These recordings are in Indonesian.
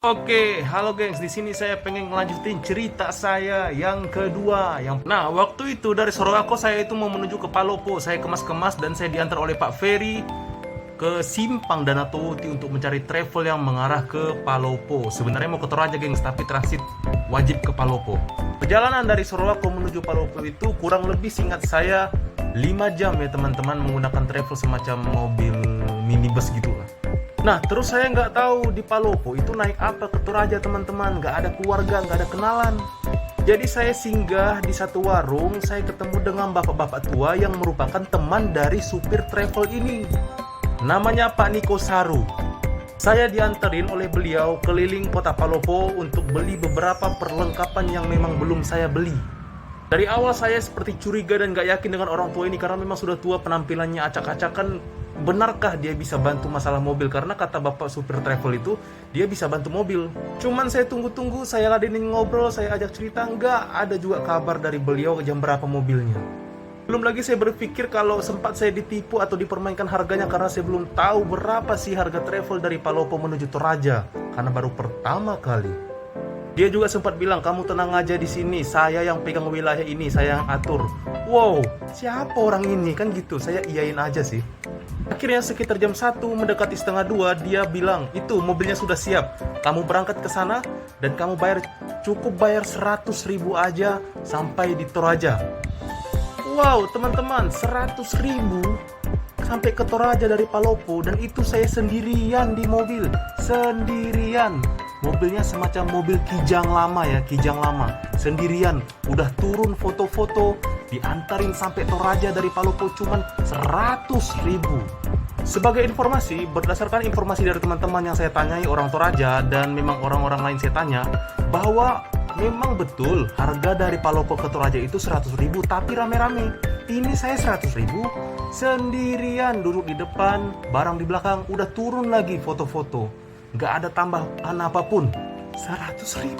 Oke, halo gengs. Di sini saya pengen ngelanjutin cerita saya yang kedua. Nah, waktu itu dari Sorowako saya itu mau menuju ke Palopo. Saya kemas-kemas dan saya diantar oleh Pak Ferry ke Simpang Danatowuti untuk mencari travel yang mengarah ke Palopo. Sebenarnya mau ke Toraja gengs, tapi transit wajib ke Palopo. Perjalanan dari Sorowako menuju Palopo itu kurang lebih singkat saya 5 jam ya teman-teman, menggunakan travel semacam mobil minibus gitu lah. Nah, terus saya nggak tahu di Palopo itu naik apa ke Toraja teman-teman. Nggak ada keluarga, nggak ada kenalan. Jadi saya singgah di satu warung. Saya ketemu dengan bapak-bapak tua yang merupakan teman dari supir travel ini. Namanya Pak Niko Saru. Saya dianterin oleh beliau keliling kota Palopo untuk beli beberapa perlengkapan yang memang belum saya beli. Dari awal saya seperti curiga dan nggak yakin dengan orang tua ini karena memang sudah tua, penampilannya acak-acakan. Benarkah dia bisa bantu masalah mobil? Karena kata bapak supir travel itu dia bisa bantu mobil. Cuman saya tunggu-tunggu, saya ladenin ngobrol, saya ajak cerita, nggak ada juga kabar dari beliau jam berapa mobilnya. Belum lagi saya berpikir kalau sempat saya ditipu atau dipermainkan harganya karena saya belum tahu berapa sih harga travel dari Palopo menuju Toraja karena baru pertama kali. Dia juga sempat bilang, kamu tenang aja di sini, saya yang pegang wilayah ini, saya yang atur. Wow, siapa orang ini? Kan gitu, saya iyain aja sih. Akhirnya sekitar jam 1 mendekati setengah 2 dia bilang, itu mobilnya sudah siap. Kamu berangkat ke sana dan kamu cukup bayar 100.000 aja sampai di Toraja. Wow, teman-teman, 100.000 sampai ke Toraja dari Palopo, dan itu saya sendirian di mobil. Sendirian. Mobilnya semacam mobil kijang lama ya, kijang lama. Sendirian, udah turun foto-foto, diantarin sampai Toraja dari Palopo cuman 100.000. Sebagai informasi, berdasarkan informasi dari teman-teman yang saya tanyai orang Toraja dan memang orang-orang lain saya tanya, bahwa memang betul harga dari Palopo ke Toraja itu 100.000, tapi rame-rame. Ini saya 100.000 sendirian, duduk di depan, barang di belakang, udah turun lagi foto-foto. Gak ada tambahan apapun. 100.000.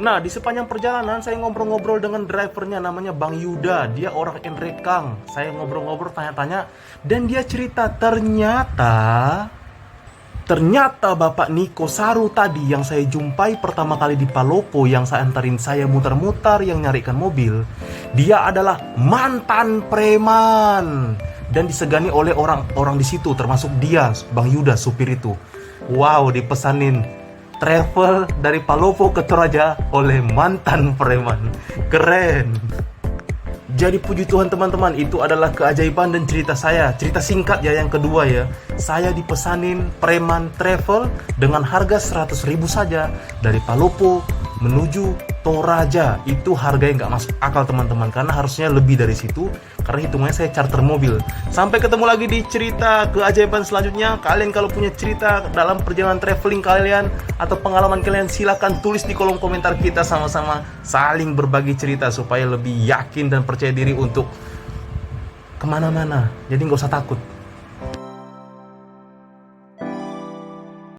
Nah, di sepanjang perjalanan saya ngobrol-ngobrol dengan drivernya, namanya Bang Yuda. Dia orang Enrekang. Saya ngobrol-ngobrol, tanya-tanya, dan dia cerita ternyata Bapak Niko Saru tadi yang saya jumpai pertama kali di Palopo, yang saya antarin saya muter-muter, yang nyarikan mobil, dia adalah mantan preman dan disegani oleh orang-orang di situ, termasuk dia, Bang Yuda, supir itu. Wow, dipesanin travel dari Palopo ke Toraja oleh mantan preman. Keren. Jadi puji Tuhan teman-teman, itu adalah keajaiban dan cerita saya. Cerita singkat ya yang kedua ya. Saya dipesanin preman travel dengan harga 100.000 saja dari Palopo menuju Toraja. Itu harga yang gak masuk akal teman-teman, karena harusnya lebih dari situ, karena hitungannya saya charter mobil. Sampai ketemu lagi di cerita keajaiban selanjutnya. Kalian kalau punya cerita dalam perjalanan traveling kalian atau pengalaman kalian, silahkan tulis di kolom komentar. Kita sama-sama saling berbagi cerita supaya lebih yakin dan percaya diri untuk kemana-mana. Jadi gak usah takut.